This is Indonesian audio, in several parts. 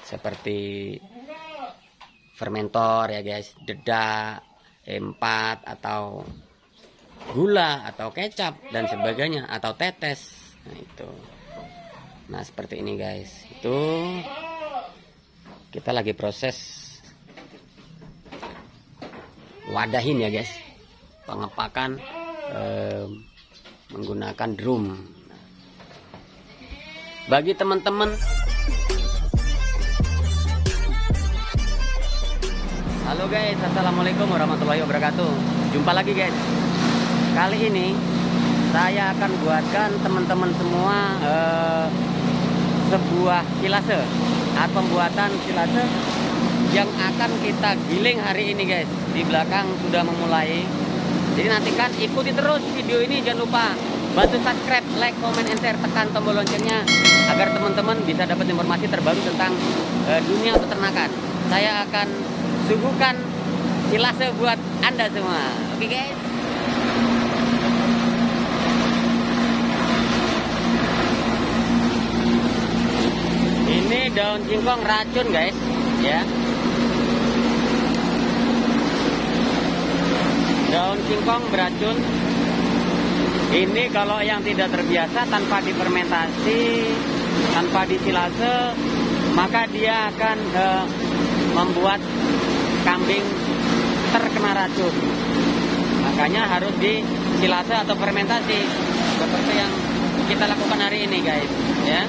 seperti fermentor ya guys, dedak, E4 atau gula atau kecap dan sebagainya, atau tetes. Nah itu, nah seperti ini guys. Itu kita lagi proses wadahin ya guys, pengepakan menggunakan drum. Bagi teman-teman, halo guys, assalamualaikum warahmatullahi wabarakatuh. Jumpa lagi guys. Kali ini saya akan buatkan teman-teman semua sebuah silase atau pembuatan silase yang akan kita giling hari ini guys. Di belakang sudah memulai. Jadi nantikan, ikuti terus video ini. Jangan lupa bantu subscribe, like, comment, and share, tekan tombol loncengnya agar teman-teman bisa dapat informasi terbaru tentang dunia peternakan. Saya akan suguhkan silase buat Anda semua. Oke guys. Ini daun singkong racun guys, ya. Daun singkong beracun. Ini kalau yang tidak terbiasa, tanpa difermentasi, tanpa disilase, maka dia akan membuat kambing terkena racun. Makanya harus disilase atau fermentasi seperti yang kita lakukan hari ini guys, ya.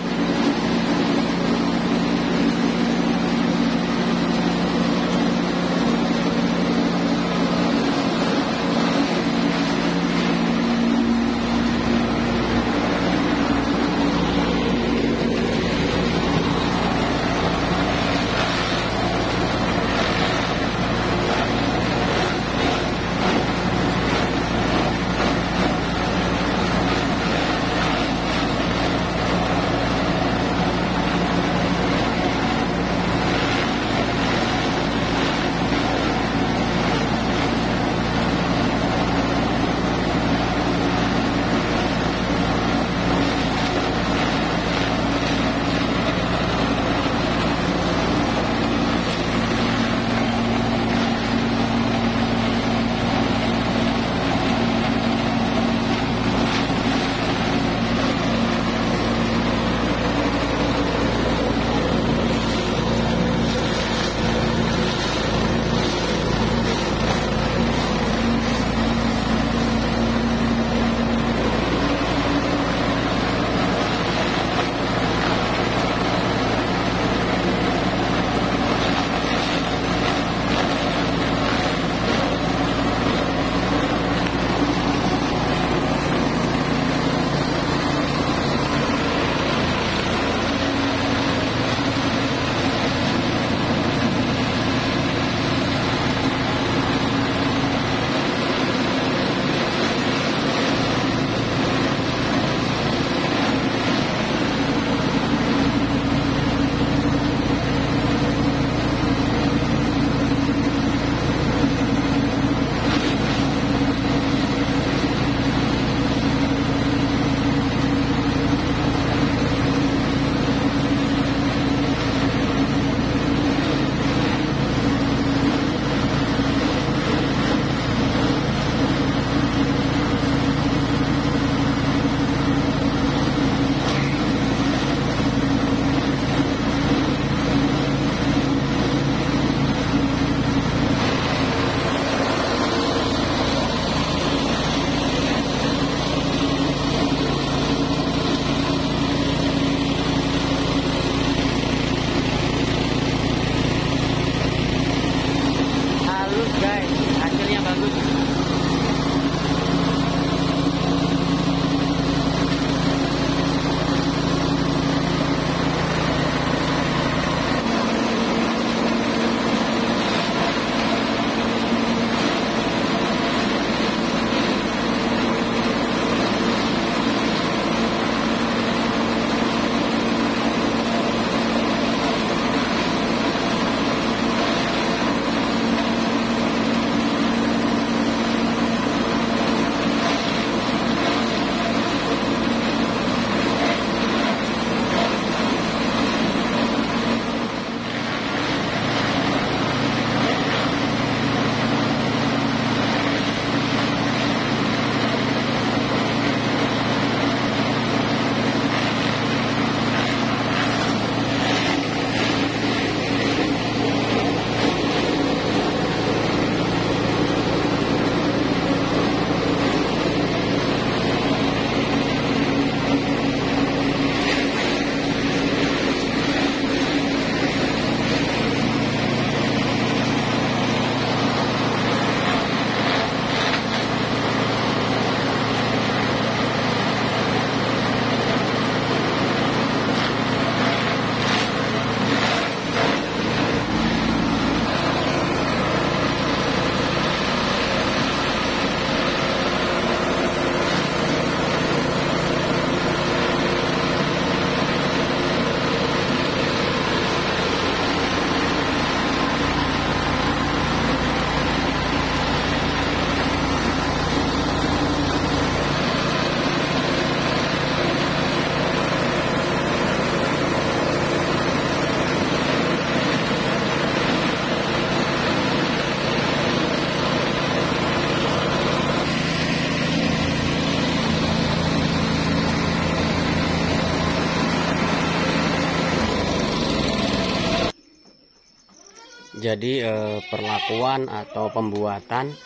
Jadi perlakuan atau pembuatan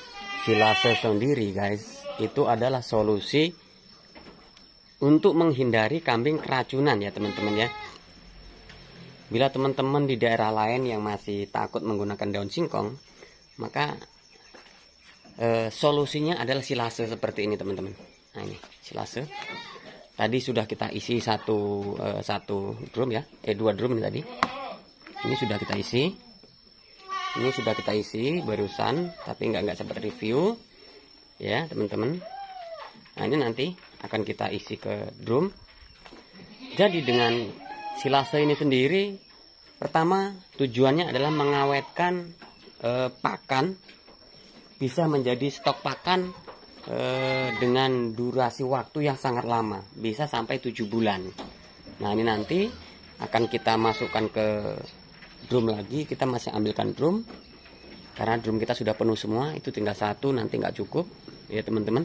silase sendiri guys, itu adalah solusi untuk menghindari kambing keracunan ya teman-teman ya. Bila teman-teman di daerah lain yang masih takut menggunakan daun singkong, maka solusinya adalah silase seperti ini teman-teman. Nah ini silase. Tadi sudah kita isi satu drum ya, dua drum ini tadi. Ini sudah kita isi. Ini sudah kita isi barusan, tapi nggak sempat review ya teman-teman. Nah ini nanti akan kita isi ke drum. Jadi dengan silase ini sendiri, pertama tujuannya adalah mengawetkan pakan, bisa menjadi stok pakan dengan durasi waktu yang sangat lama, bisa sampai 7 bulan. Nah ini nanti akan kita masukkan ke drum lagi. Kita masih ambilkan drum karena drum kita sudah penuh semua, itu tinggal satu, nanti nggak cukup ya teman-teman.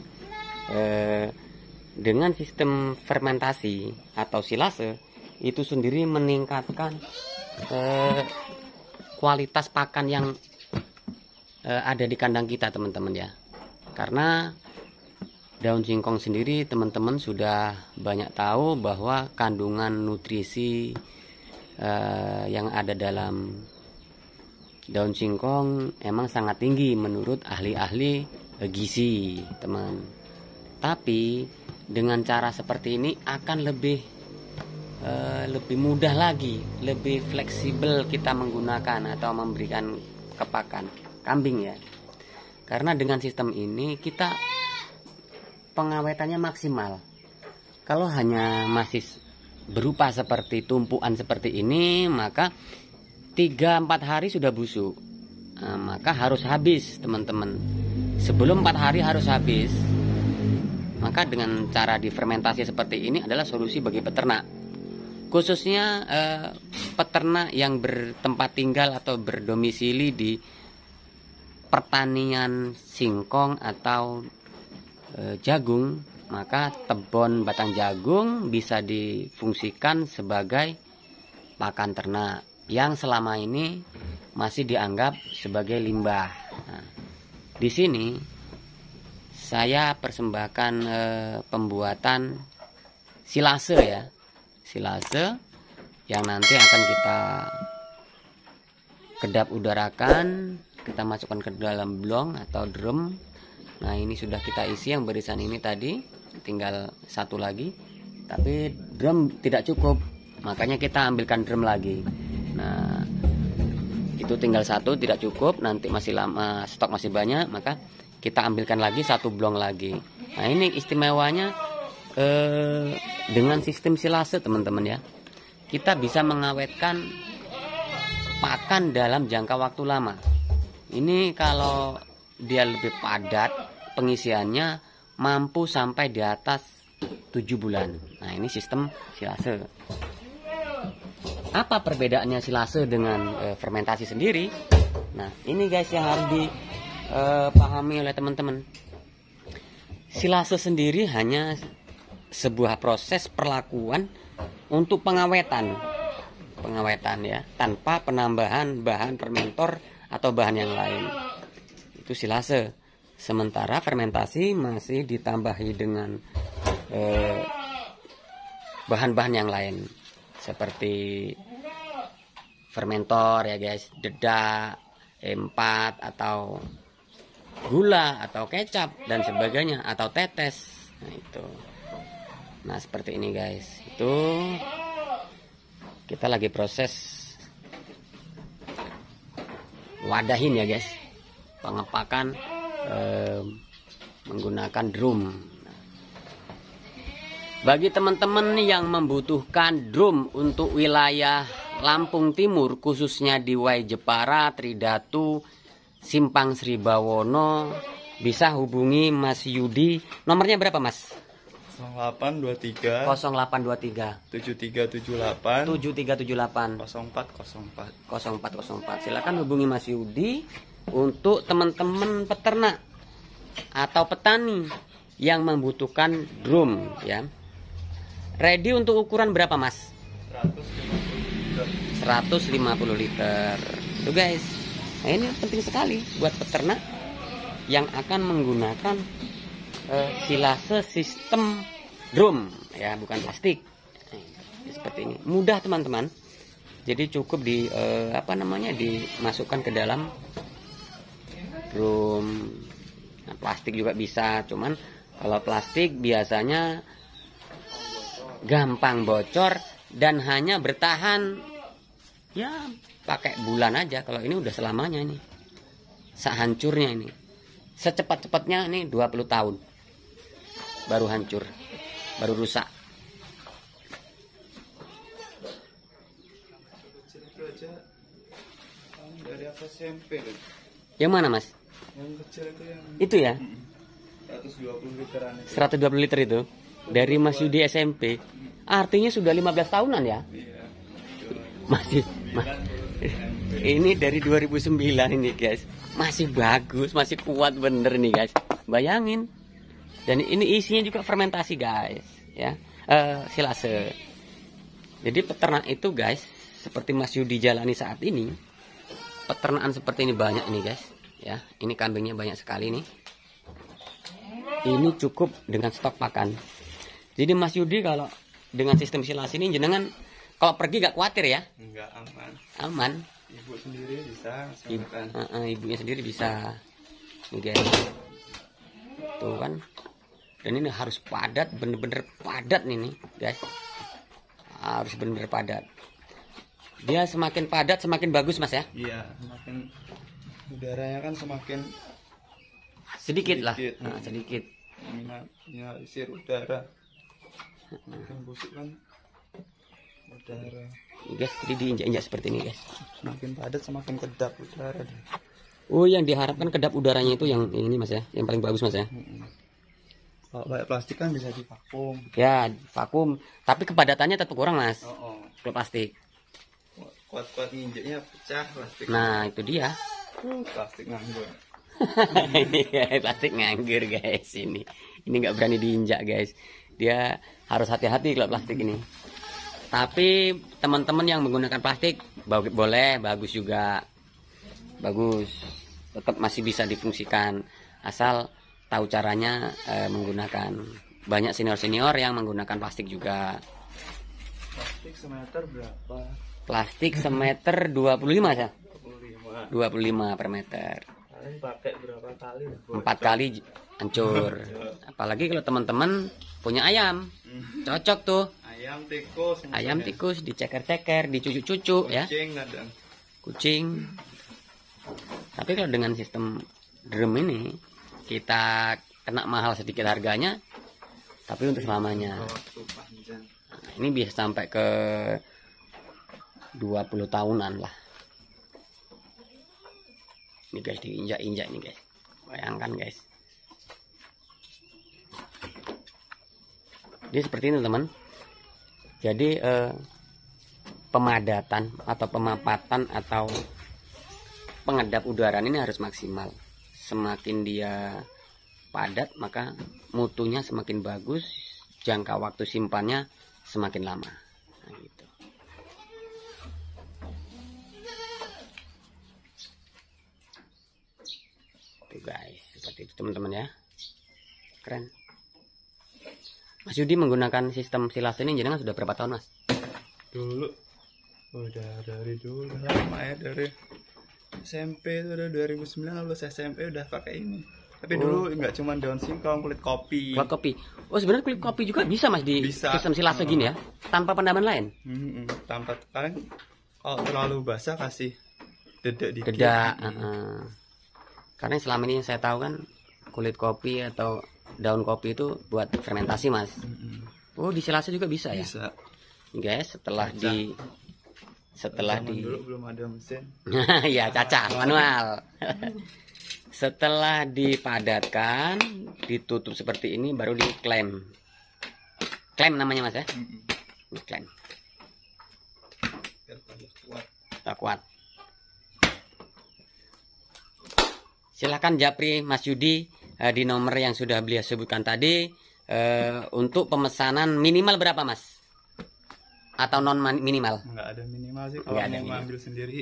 Dengan sistem fermentasi atau silase itu sendiri meningkatkan kualitas pakan yang ada di kandang kita teman-teman ya. Karena daun singkong sendiri teman-teman sudah banyak tahu bahwa kandungan nutrisi yang ada dalam daun singkong emang sangat tinggi menurut ahli-ahli gizi teman. Tapi dengan cara seperti ini akan lebih mudah lagi, lebih fleksibel kita menggunakan atau memberikan ke pakan kambing ya. Karena dengan sistem ini kita pengawetannya maksimal. Kalau hanya masih berupa seperti tumpuan seperti ini, maka 3-4 hari sudah busuk. Nah, maka harus habis teman-teman. Sebelum 4 hari harus habis. Maka dengan cara difermentasi seperti ini adalah solusi bagi peternak. Khususnya peternak yang bertempat tinggal atau berdomisili di pertanian singkong atau jagung, maka tebon batang jagung bisa difungsikan sebagai pakan ternak yang selama ini masih dianggap sebagai limbah. Nah, di sini saya persembahkan pembuatan silase ya, silase yang nanti akan kita kedap udarakan, kita masukkan ke dalam blong atau drum. Nah ini sudah kita isi yang barisan ini tadi, tinggal satu lagi, tapi drum tidak cukup, makanya kita ambilkan drum lagi. Nah itu tinggal satu, tidak cukup, nanti masih lama, stok masih banyak, maka kita ambilkan lagi satu blong lagi. Nah ini istimewanya dengan sistem silase teman-teman ya, kita bisa mengawetkan pakan dalam jangka waktu lama. Ini kalau dia lebih padat pengisiannya, mampu sampai di atas 7 bulan. Nah ini sistem silase. Apa perbedaannya silase dengan fermentasi sendiri? Nah ini guys yang harus dipahami oleh teman-teman. Silase sendiri hanya sebuah proses perlakuan untuk pengawetan ya, tanpa penambahan bahan fermentor atau bahan yang lain. Itu silase. Sementara fermentasi masih ditambahi dengan bahan-bahan yang lain seperti fermentor ya guys, dedak, E4 atau gula atau kecap dan sebagainya, atau tetes. Nah itu. Nah seperti ini guys. Itu kita lagi proses wadahin ya guys, pengepakan menggunakan drum. Bagi teman-teman yang membutuhkan drum untuk wilayah Lampung Timur, khususnya di Wai Jepara, Tridatu, Simpang Sri Bawono, bisa hubungi Mas Yudi. Nomornya berapa Mas? 0823 7378 0404. Silakan hubungi Mas Yudi untuk teman-teman peternak atau petani yang membutuhkan drum ya. Ready untuk ukuran berapa Mas? 150 liter. Tuh guys, Nah, ini penting sekali buat peternak yang akan menggunakan silase sistem drum ya, bukan plastik. Nah, seperti ini. Mudah teman-teman. Jadi cukup dimasukkan ke dalam drum. Nah, plastik juga bisa, cuman kalau plastik biasanya gampang bocor dan hanya bertahan ya pakai bulan aja. Kalau ini udah selamanya ini. Sehancurnya ini. Secepat-cepatnya ini 20 tahun. Baru hancur. Baru rusak. Itu aja dari apa SMP loh. Yang mana, Mas? Yang kecil itu yang Itu ya? 120 literan itu. 120 liter itu. Dari Mas Yudi SMP. Artinya sudah 15 tahunan ya? Iya. Masih. Ini dari 2009 ini, guys. Masih bagus, masih kuat bener nih, guys. Bayangin. Dan ini isinya juga fermentasi, guys, ya. Silase. Jadi peternak itu, guys, seperti Mas Yudi jalani saat ini, peternakan seperti ini banyak nih, guys, ya. Ini kambingnya banyak sekali nih. Ini cukup dengan stok pakan. Jadi Mas Yudi kalau dengan sistem silase ini jenengan kalau pergi gak khawatir ya? Enggak, aman. Aman. Ibu sendiri bisa makan. Ibunya sendiri bisa. Ini guys. Tuh kan. Dan ini harus padat, bener-bener padat nih guys. Harus bener-bener padat. Dia semakin padat semakin bagus, Mas ya? Iya, semakin udaranya kan semakin sedikit lah. Nah, sedikit. Minimalisir udara. Makin busuk kan udara. Ini guys, jadi diinjak-injak seperti ini, guys. Semakin padat semakin kedap udara. Oh, yang diharapkan kedap udaranya itu yang ini, Mas ya, yang paling bagus, Mas ya. Kalau pakai plastik kan bisa divakum. Ya, vakum. Tapi kepadatannya tetap kurang, Mas. Kalau plastik. Kuat-kuat nginjeknya pecah plastik. Nah, itu dia. Plastik nganggur. Plastik nganggur, guys. Ini nggak berani diinjak, guys. Dia harus hati-hati kalau plastik ini. Tapi teman-teman yang menggunakan plastik boleh, bagus juga. Bagus. Tetap masih bisa difungsikan asal tahu caranya menggunakan. Banyak senior-senior yang menggunakan plastik juga. Plastik semeter berapa? Plastik semeter 25 ya? 25. 25 per meter. Kalian pakai berapa kali? 4 kali hancur. Apalagi kalau teman-teman punya ayam. Cocok tuh. Ayam tikus. Ayam tikus diceker-ceker, dicucuk-cucuk ya. Kucing kadang. Kucing. Tapi kalau dengan sistem drum ini kita kena mahal sedikit harganya, tapi untuk selamanya. Waktu panjang. Nah, ini bisa sampai ke 20 tahunan lah. Ini guys, diinjak-injak ini guys. Bayangkan guys. Jadi seperti ini teman. Jadi pemadatan atau pemapatan atau pengedap udara ini harus maksimal. Semakin dia padat maka mutunya semakin bagus, jangka waktu simpannya semakin lama. Nah, gitu. Tuh guys, seperti itu teman-teman ya. Keren. Mas Yudi menggunakan sistem silase ini jenengan sudah berapa tahun, Mas? Dulu udah dari dulu lama ya, dari SMP itu udah 2009 lulus SMP udah pakai ini. Tapi dulu nggak cuma daun singkong, kulit kopi. Kulit kopi. Oh sebenarnya kulit kopi juga bisa Mas di Bisa. sistem silase gini ya, tanpa penambahan lain. Tanpa kalian kalau terlalu basah kasih dedek dikit. Dedak. Karena selama ini yang saya tahu kan kulit kopi atau daun kopi itu buat fermentasi, Mas. Oh di silase juga bisa ya? Bisa. Guys, setelah Zaman dulu belum ada mesin. ya cacah manual. Setelah dipadatkan, ditutup seperti ini baru diklem. Klem namanya Mas ya? Ini klem. Biar kuat. Tak kuat. Silahkan japri Mas Yudi di nomor yang sudah beliau sebutkan tadi. Untuk pemesanan minimal berapa Mas? Atau non minimal? Nggak ada minimal sih, kalau mau ngambil sendiri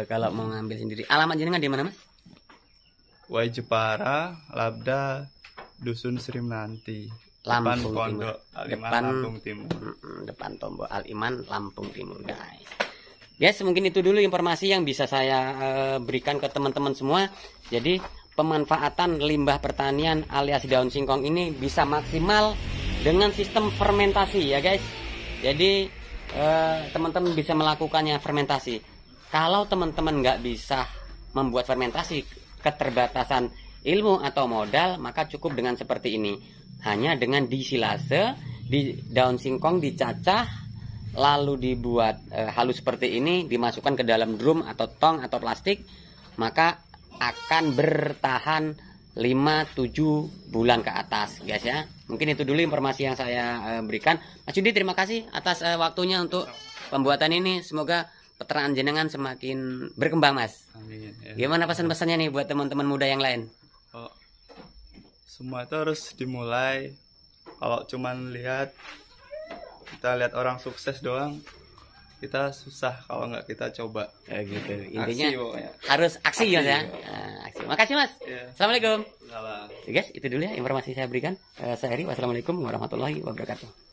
kalau mau ngambil sendiri. Alamat jenengan di mana, Mas? Wai Jepara, Labda, Dusun Sri Menanti. Depan Lampung Pondok Timur. Al-Iman, Depan Lampung Timur. Depan Tombol Al-Iman, Lampung Timur, guys. Guys, mungkin itu dulu informasi yang bisa saya berikan ke teman-teman semua. Jadi, pemanfaatan limbah pertanian alias daun singkong ini bisa maksimal dengan sistem fermentasi ya, guys. Jadi, teman-teman bisa melakukannya fermentasi. Kalau teman-teman nggak bisa membuat fermentasi, keterbatasan ilmu atau modal, maka cukup dengan seperti ini. Hanya dengan disilase, di daun singkong dicacah, lalu dibuat halus seperti ini, dimasukkan ke dalam drum atau tong atau plastik, maka akan bertahan 5-7 bulan ke atas, guys ya. Mungkin itu dulu informasi yang saya berikan. Mas Yudi, terima kasih atas waktunya untuk pembuatan ini. Semoga peternakan jenengan semakin berkembang, Mas. Amin. Ya. Gimana pesan-pesannya nih buat teman-teman muda yang lain? Oh, semua itu harus dimulai. Kalau cuman kita lihat orang sukses doang, kita susah kalau nggak kita coba. Gitu. Intinya Aksi, pokoknya. harus aksi ya. Iya. Nah, aksi. Makasih, Mas. Ya. Assalamualaikum. Salah. Guys, itu dulu ya informasi saya berikan. Saya Heri. Wassalamualaikum warahmatullahi wabarakatuh.